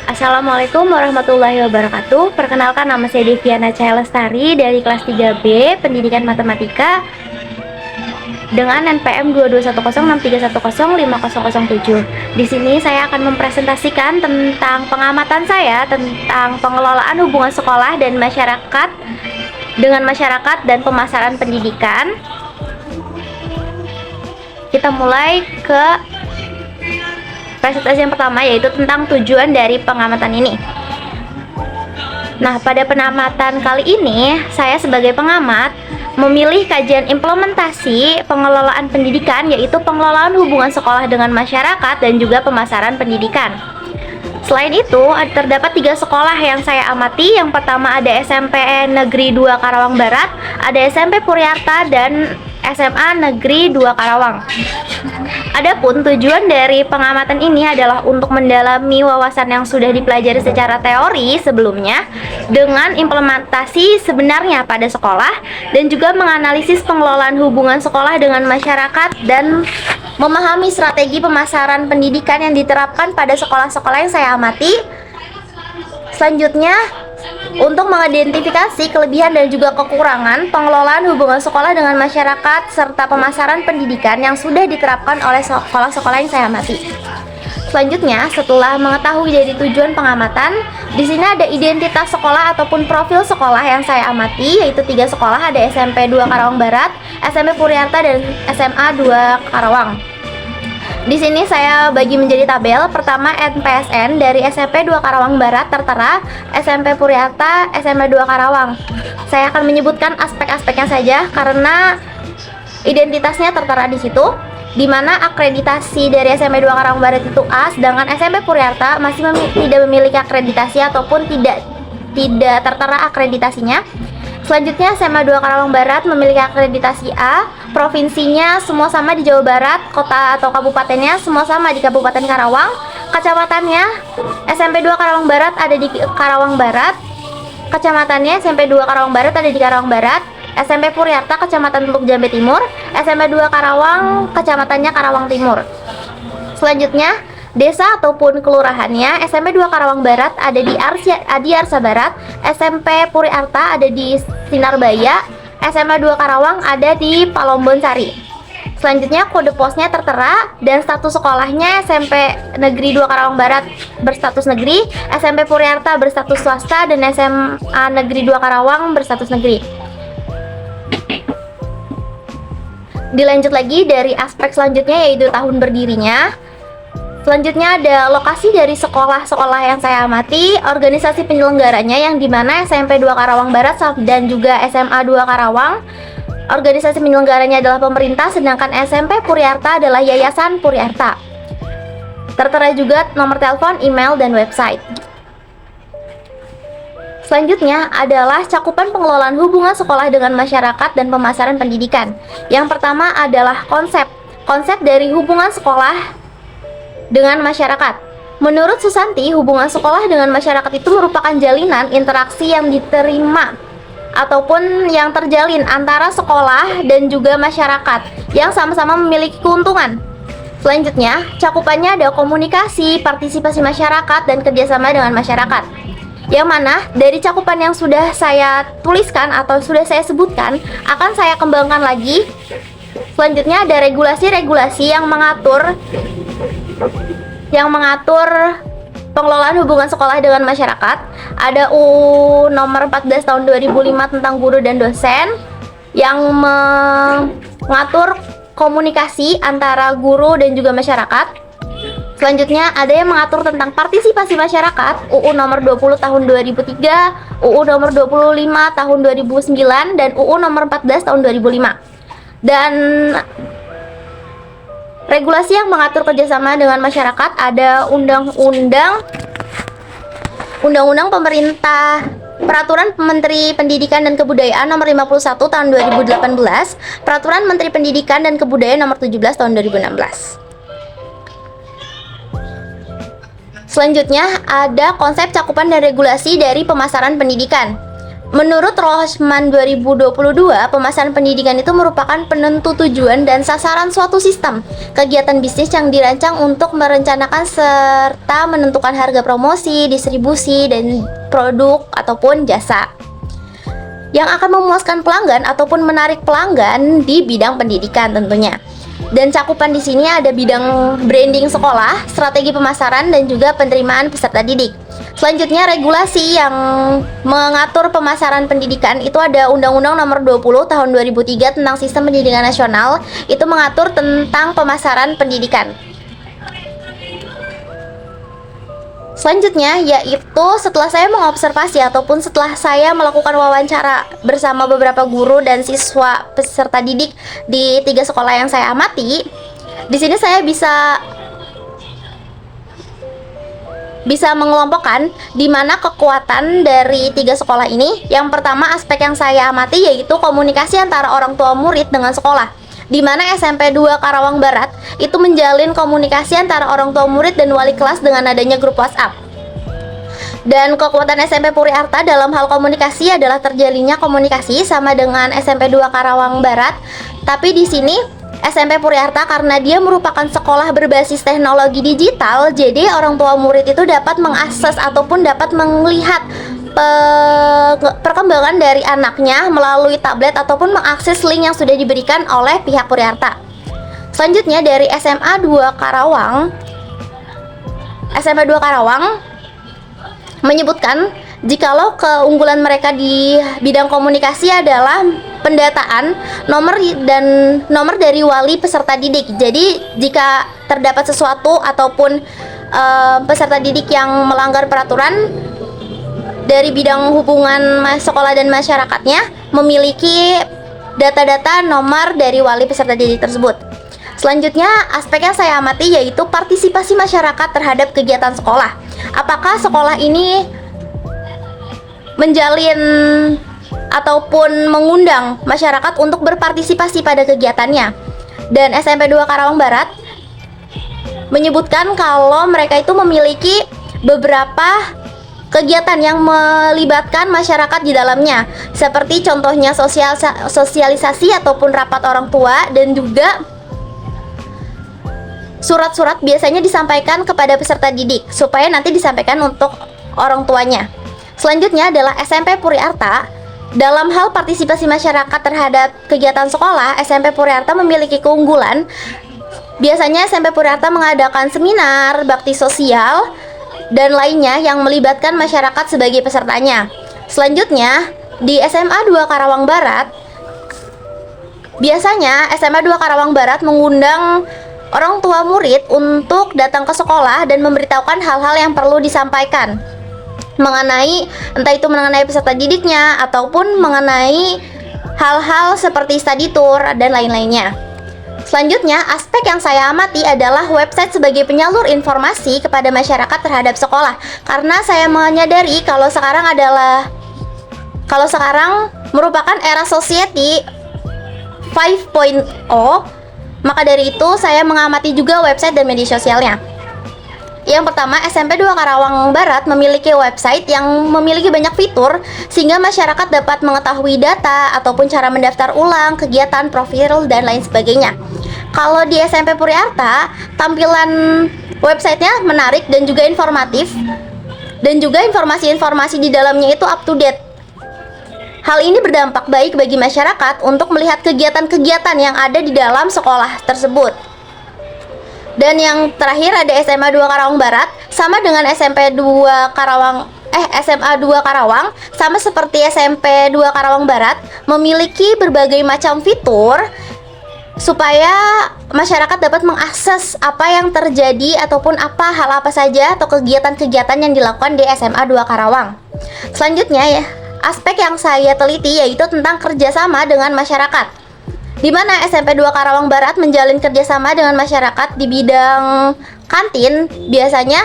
Assalamualaikum warahmatullahi wabarakatuh. Perkenalkan, nama saya Deviana Cahaya Lestari dari kelas 3B Pendidikan Matematika dengan NPM 221063105007. Di sini saya akan mempresentasikan tentang pengamatan saya tentang pengelolaan hubungan sekolah dan masyarakat dan pemasaran pendidikan. Kita mulai ke presentasi yang pertama, yaitu tentang tujuan dari pengamatan ini. Nah, pada pengamatan kali ini, saya sebagai pengamat memilih kajian implementasi pengelolaan pendidikan, yaitu pengelolaan hubungan sekolah dengan masyarakat dan juga pemasaran pendidikan. Selain itu, terdapat 3 sekolah yang saya amati. Yang pertama ada SMP Negeri 2 Karawang Barat, ada SMP Puriarta, dan SMA Negeri 2 Karawang. Adapun tujuan dari pengamatan ini adalah untuk mendalami wawasan yang sudah dipelajari secara teori sebelumnya dengan implementasi sebenarnya pada sekolah, dan juga menganalisis pengelolaan hubungan sekolah dengan masyarakat dan memahami strategi pemasaran pendidikan yang diterapkan pada sekolah-sekolah yang saya amati. Selanjutnya, untuk mengidentifikasi kelebihan dan juga kekurangan pengelolaan hubungan sekolah dengan masyarakat serta pemasaran pendidikan yang sudah diterapkan oleh sekolah-sekolah yang saya amati. Selanjutnya, setelah mengetahui dari tujuan pengamatan, di sini ada identitas sekolah ataupun profil sekolah yang saya amati, yaitu 3 sekolah, ada SMP 2 Karawang Barat, SMP Puriarta, dan SMA 2 Karawang. Di sini saya bagi menjadi tabel. Pertama, NPSN dari SMP 2 Karawang Barat tertera, SMP Puriarta, SMP 2 Karawang. Saya akan menyebutkan aspek-aspeknya saja karena identitasnya tertera di situ, di mana akreditasi dari SMP 2 Karawang Barat itu A, sedangkan SMP Puriarta masih tidak memiliki akreditasi ataupun tidak tertera akreditasinya. Selanjutnya, SMA 2 Karawang Barat memiliki akreditasi A, provinsinya semua sama di Jawa Barat, kota atau kabupatennya semua sama di Kabupaten Karawang, kecamatannya SMP 2 Karawang Barat ada di Karawang Barat, kecamatannya SMP 2 Karawang Barat ada di Karawang Barat, SMP Puriarta Kecamatan Teluk Jambe Timur, SMP 2 Karawang kecamatannya Karawang Timur. Selanjutnya, desa ataupun kelurahannya SMP 2 Karawang Barat ada di Arsa Barat, SMP Puriarta ada di Sinarbaya, SMA 2 Karawang ada di Palombon Sari. Selanjutnya, kode posnya tertera dan status sekolahnya SMP Negeri 2 Karawang Barat berstatus negeri, SMP Puriarta berstatus swasta, dan SMA Negeri 2 Karawang berstatus negeri. Dilanjut lagi dari aspek selanjutnya, yaitu tahun berdirinya. Selanjutnya ada lokasi dari sekolah-sekolah yang saya amati, organisasi penyelenggaranya yang dimana SMP 2 Karawang Barat dan juga SMA 2 Karawang. Organisasi penyelenggaranya adalah pemerintah, sedangkan SMP Puriarta adalah Yayasan Puriarta. Tertera juga nomor telepon, email, dan website. Selanjutnya adalah cakupan pengelolaan hubungan sekolah dengan masyarakat dan pemasaran pendidikan. Yang pertama adalah konsep dari hubungan sekolah dengan masyarakat. Menurut Susanti, hubungan sekolah dengan masyarakat itu merupakan jalinan interaksi yang diterima ataupun yang terjalin antara sekolah dan juga masyarakat yang sama-sama memiliki keuntungan. Selanjutnya, cakupannya ada komunikasi, partisipasi masyarakat, dan kerjasama dengan masyarakat. Yang mana dari cakupan yang sudah saya tuliskan atau sudah saya sebutkan akan saya kembangkan lagi. Selanjutnya ada regulasi-regulasi yang mengatur pengelolaan hubungan sekolah dengan masyarakat. Ada UU nomor 14 tahun 2005 tentang guru dan dosen yang mengatur komunikasi antara guru dan juga masyarakat. Selanjutnya ada yang mengatur tentang partisipasi masyarakat, UU nomor 20 tahun 2003, UU nomor 25 tahun 2009, dan UU nomor 14 tahun 2005. Dan regulasi yang mengatur kerjasama dengan masyarakat ada Undang-Undang Pemerintah Peraturan Menteri Pendidikan dan Kebudayaan nomor 51 tahun 2018, Peraturan Menteri Pendidikan dan Kebudayaan nomor 17 tahun 2016. Selanjutnya ada konsep cakupan dan regulasi dari pemasaran pendidikan. Menurut Rohman 2022, pemasaran pendidikan itu merupakan penentu tujuan dan sasaran suatu sistem kegiatan bisnis yang dirancang untuk merencanakan serta menentukan harga promosi, distribusi, dan produk ataupun jasa yang akan memuaskan pelanggan ataupun menarik pelanggan di bidang pendidikan tentunya. Dan cakupan di sini ada bidang branding sekolah, strategi pemasaran, dan juga penerimaan peserta didik. Selanjutnya, regulasi yang mengatur pemasaran pendidikan itu ada Undang-Undang Nomor 20 Tahun 2003 tentang Sistem Pendidikan Nasional. Itu mengatur tentang pemasaran pendidikan. Selanjutnya, yaitu setelah saya mengobservasi ataupun setelah saya melakukan wawancara bersama beberapa guru dan siswa peserta didik di 3 sekolah yang saya amati, di sini saya bisa mengelompokkan di mana kekuatan dari 3 sekolah ini. Yang pertama, aspek yang saya amati yaitu komunikasi antara orang tua murid dengan sekolah, di mana SMP 2 Karawang Barat itu menjalin komunikasi antara orang tua murid dan wali kelas dengan adanya grup WhatsApp. Dan kekuatan SMP Puri Arta dalam hal komunikasi adalah terjalinnya komunikasi sama dengan SMP 2 Karawang Barat. Tapi di sini SMP Puri Arta karena dia merupakan sekolah berbasis teknologi digital, jadi orang tua murid itu dapat mengakses ataupun dapat melihat perkembangan dari anaknya melalui tablet ataupun mengakses link yang sudah diberikan oleh pihak Puri Arta. Selanjutnya dari SMA 2 Karawang menyebutkan jikalau keunggulan mereka di bidang komunikasi adalah pendataan nomor dari wali peserta didik. Jadi jika terdapat sesuatu ataupun peserta didik yang melanggar peraturan dari bidang hubungan sekolah dan masyarakatnya, memiliki data-data nomor dari wali peserta didik tersebut. Selanjutnya, aspek yang saya amati yaitu partisipasi masyarakat terhadap kegiatan sekolah. Apakah sekolah ini menjalin ataupun mengundang masyarakat untuk berpartisipasi pada kegiatannya? Dan SMP 2 Karawang Barat menyebutkan kalau mereka itu memiliki beberapa kegiatan yang melibatkan masyarakat di dalamnya, seperti contohnya sosialisasi ataupun rapat orang tua, dan juga surat-surat biasanya disampaikan kepada peserta didik supaya nanti disampaikan untuk orang tuanya. Selanjutnya adalah SMP Puri Arta. Dalam hal partisipasi masyarakat terhadap kegiatan sekolah, SMP Puri Arta memiliki keunggulan. Biasanya SMP Puri Arta mengadakan seminar, bakti sosial, dan lainnya yang melibatkan masyarakat sebagai pesertanya. Selanjutnya, di SMA 2 Karawang Barat, biasanya SMA 2 Karawang Barat mengundang orang tua murid untuk datang ke sekolah dan memberitahukan hal-hal yang perlu disampaikan entah itu mengenai peserta didiknya ataupun mengenai hal-hal seperti study tour dan lain-lainnya. Selanjutnya, aspek yang saya amati adalah website sebagai penyalur informasi kepada masyarakat terhadap sekolah. Karena saya menyadari kalau sekarang merupakan era society 5.0, maka dari itu saya mengamati juga website dan media sosialnya. Yang pertama, SMP 2 Karawang Barat memiliki website yang memiliki banyak fitur sehingga masyarakat dapat mengetahui data ataupun cara mendaftar ulang, kegiatan, profil, dan lain sebagainya. Kalau di SMP Puri Arta, tampilan websitenya menarik dan juga informatif, dan juga informasi-informasi di dalamnya itu up to date. Hal ini berdampak baik bagi masyarakat untuk melihat kegiatan-kegiatan yang ada di dalam sekolah tersebut. Dan yang terakhir ada SMA 2 Karawang Barat, sama dengan SMA 2 Karawang, sama seperti SMP 2 Karawang Barat, memiliki berbagai macam fitur supaya masyarakat dapat mengakses apa yang terjadi ataupun hal apa saja atau kegiatan-kegiatan yang dilakukan di SMA 2 Karawang. Selanjutnya ya, aspek yang saya teliti yaitu tentang kerjasama dengan masyarakat, di mana SMP 2 Karawang Barat menjalin kerjasama dengan masyarakat di bidang kantin. Biasanya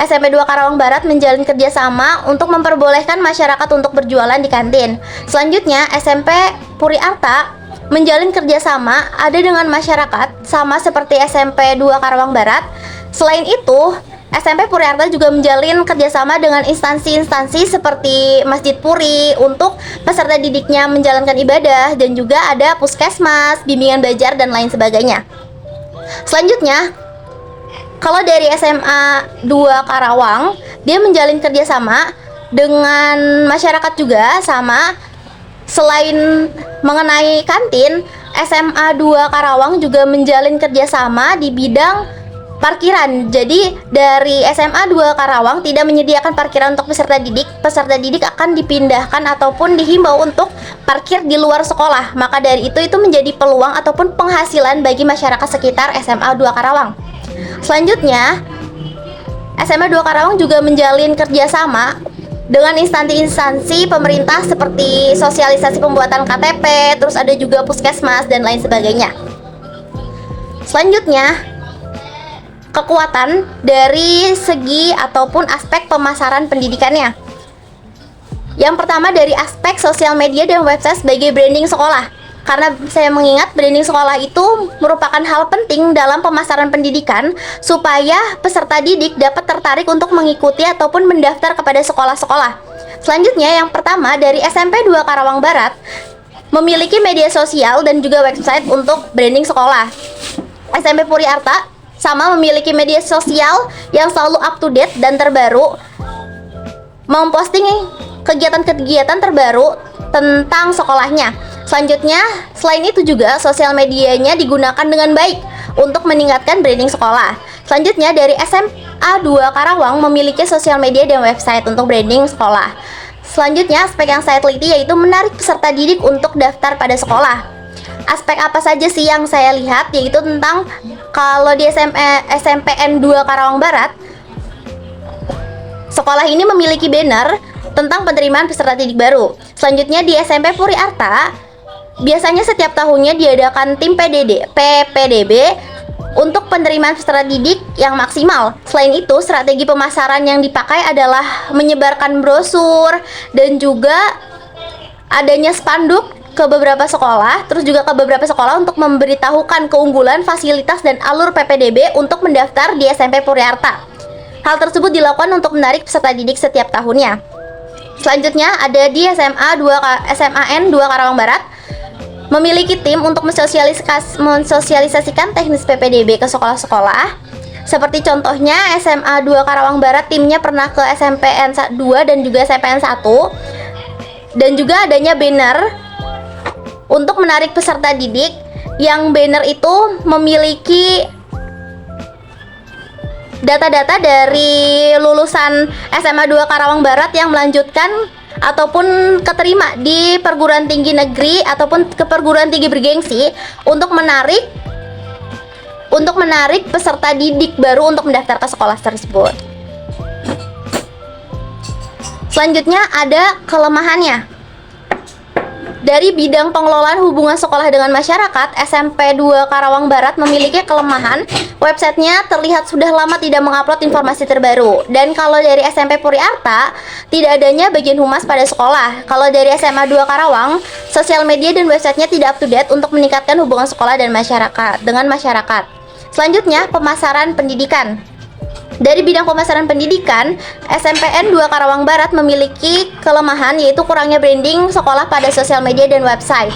SMP 2 Karawang Barat menjalin kerjasama untuk memperbolehkan masyarakat untuk berjualan di kantin. Selanjutnya, SMP Puri Arta menjalin kerjasama ada dengan masyarakat sama seperti SMP 2 Karawang Barat. Selain itu, SMP Puri Harta juga menjalin kerjasama dengan instansi-instansi seperti Masjid Puri untuk peserta didiknya menjalankan ibadah, dan juga ada puskesmas, bimbingan belajar, dan lain sebagainya. Selanjutnya, kalau dari SMA 2 Karawang, dia menjalin kerjasama dengan masyarakat juga sama. Selain mengenai kantin, SMA 2 Karawang juga menjalin kerjasama di bidang parkiran. Jadi dari SMA 2 Karawang tidak menyediakan parkiran untuk peserta didik. Peserta didik akan dipindahkan ataupun dihimbau untuk parkir di luar sekolah. Maka dari itu menjadi peluang ataupun penghasilan bagi masyarakat sekitar SMA 2 Karawang. Selanjutnya, SMA 2 Karawang juga menjalin kerjasama dengan instansi-instansi pemerintah seperti sosialisasi pembuatan KTP, terus ada juga puskesmas dan lain sebagainya. Selanjutnya, kekuatan dari segi ataupun aspek pemasaran pendidikannya. Yang pertama dari aspek sosial media dan website sebagai branding sekolah. Karena saya mengingat branding sekolah itu merupakan hal penting dalam pemasaran pendidikan supaya peserta didik dapat tertarik untuk mengikuti ataupun mendaftar kepada sekolah-sekolah. Selanjutnya, yang pertama dari SMP 2 Karawang Barat memiliki media sosial dan juga website untuk branding sekolah. SMP Puri Harta sama memiliki media sosial yang selalu up to date dan terbaru, memposting kegiatan-kegiatan terbaru tentang sekolahnya. Selanjutnya, selain itu juga sosial medianya digunakan dengan baik untuk meningkatkan branding sekolah. Selanjutnya, dari SMA 2 Karawang memiliki sosial media dan website untuk branding sekolah. Selanjutnya, aspek yang saya teliti yaitu menarik peserta didik untuk daftar pada sekolah. Aspek apa saja sih yang saya lihat, yaitu tentang kalau di SMPN 2 Karawang Barat, sekolah ini memiliki banner tentang penerimaan peserta didik baru. Selanjutnya, di SMP Puri Harta biasanya setiap tahunnya diadakan tim PPDB untuk penerimaan peserta didik yang maksimal. Selain itu, strategi pemasaran yang dipakai adalah menyebarkan brosur dan juga adanya spanduk ke beberapa sekolah, terus juga ke beberapa sekolah untuk memberitahukan keunggulan, fasilitas, dan alur PPDB untuk mendaftar di SMP Puri Harta. Hal tersebut dilakukan untuk menarik peserta didik setiap tahunnya. Selanjutnya, ada di SMAN 2 Karawang Barat memiliki tim untuk mensosialisasikan teknis PPDB ke sekolah-sekolah. Seperti contohnya SMA 2 Karawang Barat, timnya pernah ke SMPN 2 dan juga SMPN 1. Dan juga adanya banner untuk menarik peserta didik, yang banner itu memiliki data-data dari lulusan SMA 2 Karawang Barat yang melanjutkan ataupun keterima di perguruan tinggi negeri ataupun ke perguruan tinggi bergengsi untuk menarik peserta didik baru untuk mendaftar ke sekolah tersebut. Selanjutnya ada kelemahannya. Dari bidang pengelolaan hubungan sekolah dengan masyarakat, SMP 2 Karawang Barat memiliki kelemahan. Websitenya terlihat sudah lama tidak mengupload informasi terbaru. Dan kalau dari SMP Puri Harta, tidak adanya bagian humas pada sekolah. Kalau dari SMA 2 Karawang, sosial media dan websitenya tidak up to date untuk meningkatkan hubungan sekolah dan masyarakat dengan masyarakat. Selanjutnya, pemasaran pendidikan. Dari bidang pemasaran pendidikan, SMPN 2 Karawang Barat memiliki kelemahan, yaitu kurangnya branding sekolah pada sosial media dan website.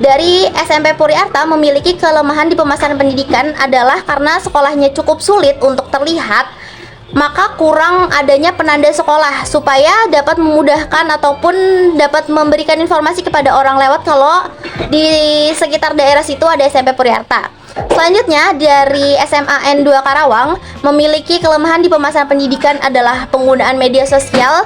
Dari SMP Puri Harta memiliki kelemahan di pemasaran pendidikan adalah karena sekolahnya cukup sulit untuk terlihat, maka kurang adanya penanda sekolah supaya dapat memudahkan ataupun dapat memberikan informasi kepada orang lewat kalau di sekitar daerah situ ada SMP Puri Harta. Selanjutnya, dari SMAN 2 Karawang memiliki kelemahan di pemasaran pendidikan adalah penggunaan media sosial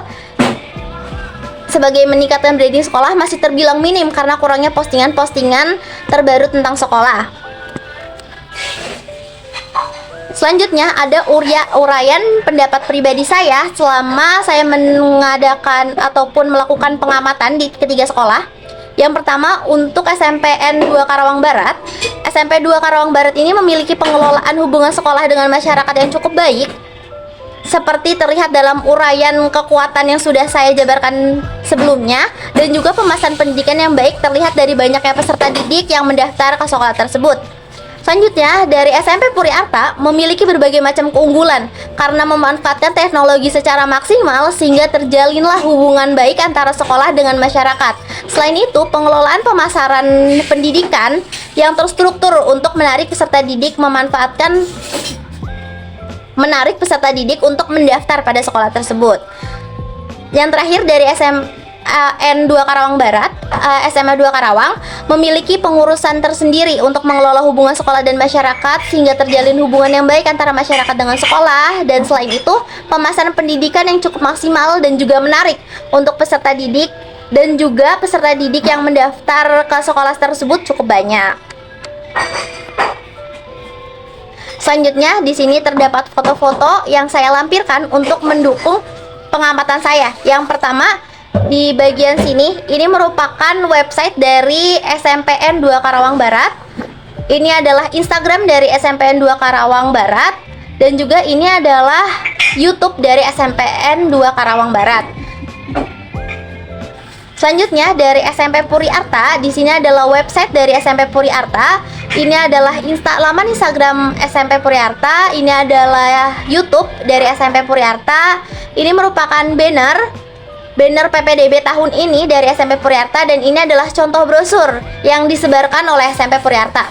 sebagai meningkatkan branding sekolah masih terbilang minim karena kurangnya postingan-postingan terbaru tentang sekolah. Selanjutnya ada uraian pendapat pribadi saya selama saya mengadakan ataupun melakukan pengamatan di ketiga sekolah. Yang pertama, untuk SMPN 2 Karawang Barat, SMP 2 Karawang Barat ini memiliki pengelolaan hubungan sekolah dengan masyarakat yang cukup baik, seperti terlihat dalam uraian kekuatan yang sudah saya jabarkan sebelumnya, dan juga pemasaran pendidikan yang baik terlihat dari banyaknya peserta didik yang mendaftar ke sekolah tersebut. Selanjutnya, dari SMP Puri Arta memiliki berbagai macam keunggulan karena memanfaatkan teknologi secara maksimal sehingga terjalinlah hubungan baik antara sekolah dengan masyarakat. Selain itu, pengelolaan pemasaran pendidikan yang terstruktur untuk menarik peserta didik peserta didik untuk mendaftar pada sekolah tersebut. Yang terakhir, dari SMAN 2 Karawang Barat, SMA 2 Karawang memiliki pengurusan tersendiri untuk mengelola hubungan sekolah dan masyarakat sehingga terjalin hubungan yang baik antara masyarakat dengan sekolah. Dan selain itu, pemasaran pendidikan yang cukup maksimal dan juga menarik untuk peserta didik dan juga peserta didik yang mendaftar ke sekolah tersebut cukup banyak. Selanjutnya, di sini terdapat foto-foto yang saya lampirkan untuk mendukung pengamatan saya. Yang pertama, di bagian sini, ini merupakan website dari SMPN 2 Karawang Barat. Ini adalah Instagram dari SMPN 2 Karawang Barat. Dan juga ini adalah YouTube dari SMPN 2 Karawang Barat. Selanjutnya, dari SMP Puri Arta, di sini adalah website dari SMP Puri Arta. Ini adalah laman Instagram SMP Puri Arta. Ini adalah YouTube dari SMP Puri Arta. Ini merupakan banner PPDB tahun ini dari SMP Puri Arta, dan ini adalah contoh brosur yang disebarkan oleh SMP Puri Arta.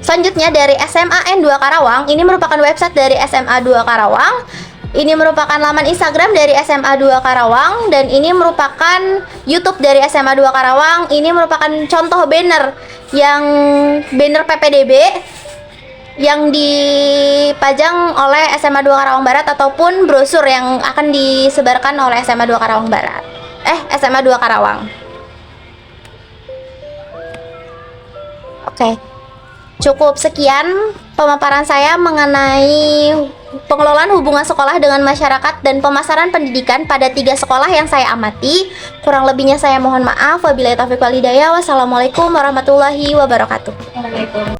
Selanjutnya, dari SMAN 2 Karawang, ini merupakan website dari SMA 2 Karawang. Ini merupakan laman Instagram dari SMA 2 Karawang, dan ini merupakan YouTube dari SMA 2 Karawang. Ini merupakan contoh banner PPDB yang dipajang oleh SMA 2 Karawang Barat ataupun brosur yang akan disebarkan oleh SMA 2 Karawang Barat. SMA 2 Karawang. Oke. Cukup sekian pemaparan saya mengenai pengelolaan hubungan sekolah dengan masyarakat dan pemasaran pendidikan pada 3 sekolah yang saya amati. Kurang lebihnya saya mohon maaf. Wabillahi taufiq wal hidayah. Wassalamualaikum warahmatullahi wabarakatuh.